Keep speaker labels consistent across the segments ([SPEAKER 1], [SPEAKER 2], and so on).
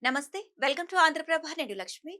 [SPEAKER 1] నమస్తే. Welcome to Andhra Prabha. నేను లక్ష్మి.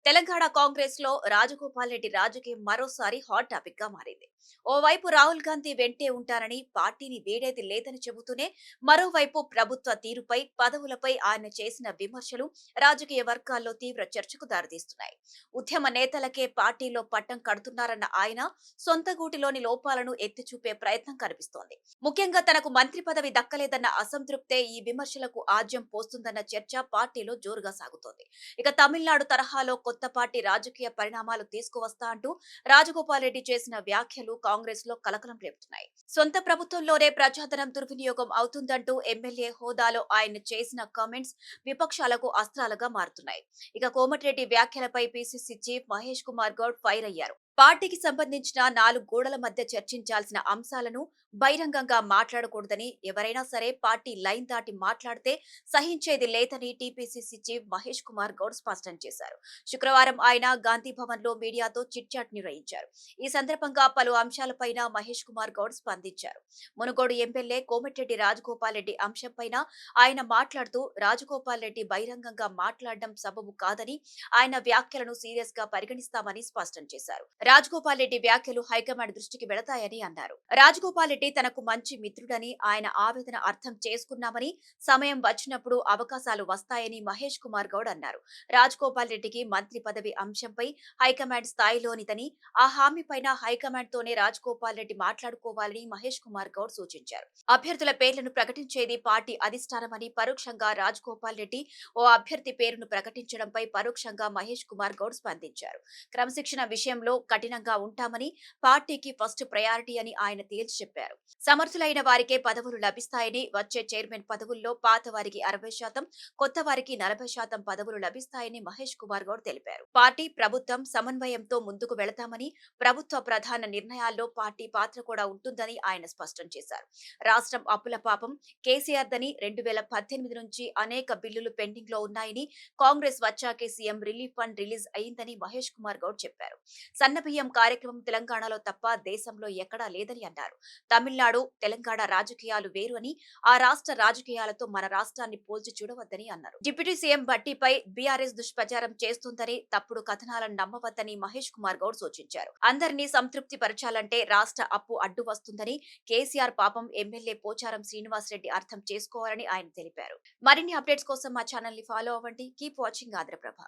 [SPEAKER 1] తెలంగాణ కాంగ్రెస్ లో రాజగోపాల్ రెడ్డి రాజకీయం మరోసారి హాట్ టాపిక్ గా మారింది. ఓవైపు రాహుల్ గాంధీ వెంటే ఉంటారని, పార్టీని వీడేది లేదని చెబుతూనే, మరోవైపు ప్రభుత్వ తీరుపై, పదవులపై ఆయన చేసిన విమర్శలు రాజకీయ వర్గాల్లో తీవ్ర చర్చకు దారితీస్తున్నాయి. ఉద్యమ నేతలకే పార్టీలో పట్టం కడుతున్నారన్న ఆయన సొంత గూటిలోని లోపాలను ఎత్తిచూపే ప్రయత్నం కనిపిస్తోంది. ముఖ్యంగా తనకు మంత్రి పదవి దక్కలేదన్న అసంతృప్తే ఈ విమర్శలకు ఆజ్యం పోస్తుందన్న చర్చ పార్టీలో జోరుగా సాగుతోంది. ఇక తమిళనాడు తరహాలో కొత్త పార్టీ రాజకీయ పరిణామాలు తీసుకువస్తా అంటూ రాజగోపాల్ రెడ్డి చేసిన వ్యాఖ్యలు కాంగ్రెస్ లో కలకలం రేపుతున్నాయి. సొంత ప్రభుత్వంలోనే ప్రజాధనం దుర్వినియోగం అవుతుందంటూ ఎమ్మెల్యే హోదాలో ఆయన చేసిన కామెంట్స్ విపక్షాలకు అస్త్రాలుగా మారుతున్నాయి. ఇక కోమటిరెడ్డి వ్యాఖ్యలపై PCC chief Mahesh Kumar Goud fire అయ్యారు. పార్టీకి సంబంధించిన 4 గోడల మధ్య చర్చించాల్సిన అంశాలను బహిరంగంగా మాట్లాడకూడదని, ఎవరైనా సరే పార్టీ లైన్ దాటి మాట్లాడితే సహించేది లేదని టీపీసీసీ చీఫ్ మహేష్ కుమార్ గౌడ్ స్పష్టం చేశారు. శుక్రవారం ఆయన గాంధీ భవన్ లో మీడియాతో చిట్ చాట్ నిర్వహించారు. ఈ సందర్భంగా పలు అంశాలపైన మహేష్ కుమార్ గౌడ్ స్పందించారు. మునుగోడు ఎమ్మెల్యే కోమటిరెడ్డి రాజగోపాల్ రెడ్డి అంశంపైన ఆయన మాట్లాడుతూ, రాజగోపాల్ రెడ్డి బహిరంగంగా మాట్లాడడం సబబు కాదని, ఆయన వ్యాఖ్యలను సీరియస్ గా పరిగణిస్తామని స్పష్టం చేశారు. రాజగోపాల్ రెడ్డి వ్యాఖ్యలు హైకమాండ్ దృష్టికి వెళతాయని అన్నారు. రాజగోపాల్ రెడ్డి తనకు మంచి మిత్రుడని, ఆయన ఆవేదన అర్థం చేసుకున్నామని, సమయం వచ్చినప్పుడు అవకాశాలు వస్తాయని మహేష్ కుమార్ గౌడ్ అన్నారు. రాజగోపాల్ రెడ్డికి మంత్రి పదవి అంశంపై హైకమాండ్ స్థాయిలోనిదని, ఆ హామీపైన హైకమాండ్ తోనే రాజగోపాల్ రెడ్డి మాట్లాడుకోవాలని మహేష్ కుమార్ గౌడ్ సూచించారు. అభ్యర్థుల పేర్లను ప్రకటించేది పార్టీ అధిష్టానమని, పరోక్షంగా రాజగోపాల్ రెడ్డి ఓ అభ్యర్థి పేరును ప్రకటించడంపై పరోక్షంగా మహేష్ కుమార్ గౌడ్ స్పందించారు. క్రమశిక్షణ విషయంలో కఠినంగా ఉంటామని, పార్టీకి ఫస్ట్ ప్రయారిటీ అని ఆయన తేల్చి చెప్పారు. సమర్థులైన వారికే పదవులు లభిస్తాయని, వచ్చే చైర్మన్ పదవుల్లో పాత వారికి 60%, కొత్త వారికి 40% పదవులు లభిస్తాయని మహేష్ కుమార్ గౌడ్ తెలిపారు. పార్టీ ప్రభుత్వం సమన్వయంతో ముందుకు వెళతామని, ప్రభుత్వ ప్రధాన నిర్ణయాల్లో పార్టీ పాత్ర కూడా ఉంటుందని ఆయన స్పష్టం చేశారు. రాష్ట్రం అప్పుల పాపం కేసీఆర్దని, 2018 నుంచి అనేక బిల్లులు పెండింగ్ లో ఉన్నాయని, కాంగ్రెస్ వచ్చాకే సీఎం రిలీఫ్ ఫండ్ రిలీజ్ అయిందని మహేష్ కుమార్ గౌడ్ చెప్పారు. సన్నబియ్యం కార్యక్రమం తెలంగాణలో తప్ప దేశంలో ఎక్కడా లేదని అన్నారు. తమిళనాడు, తెలంగాణ రాజకీయాలు వేరు అని, ఆ రాష్ట్ర రాజకీయాలతో మన రాష్ట్రాన్ని పోల్చి చూడవద్దని అన్నారు. డిప్యూటీ సీఎం భట్టీపై బీఆర్ఎస్ దుష్ప్రచారం చేస్తుందని, తప్పుడు కథనాలను నమ్మవద్దని మహేష్ కుమార్ గౌడ్ సూచించారు. అందరినీ సంతృప్తి పరచాలంటే రాష్ట్ర అప్పు అడ్డు వస్తుందని, కేసీఆర్ పాపం ఎమ్మెల్యే పోచారం శ్రీనివాస్ రెడ్డి అర్థం చేసుకోవాలని ఆయన తెలిపారు. మరిన్ని అప్డేట్స్ కోసం మా ఛానల్ ని ఫాలో అవ్వండి. Keep watching Andhraprabha.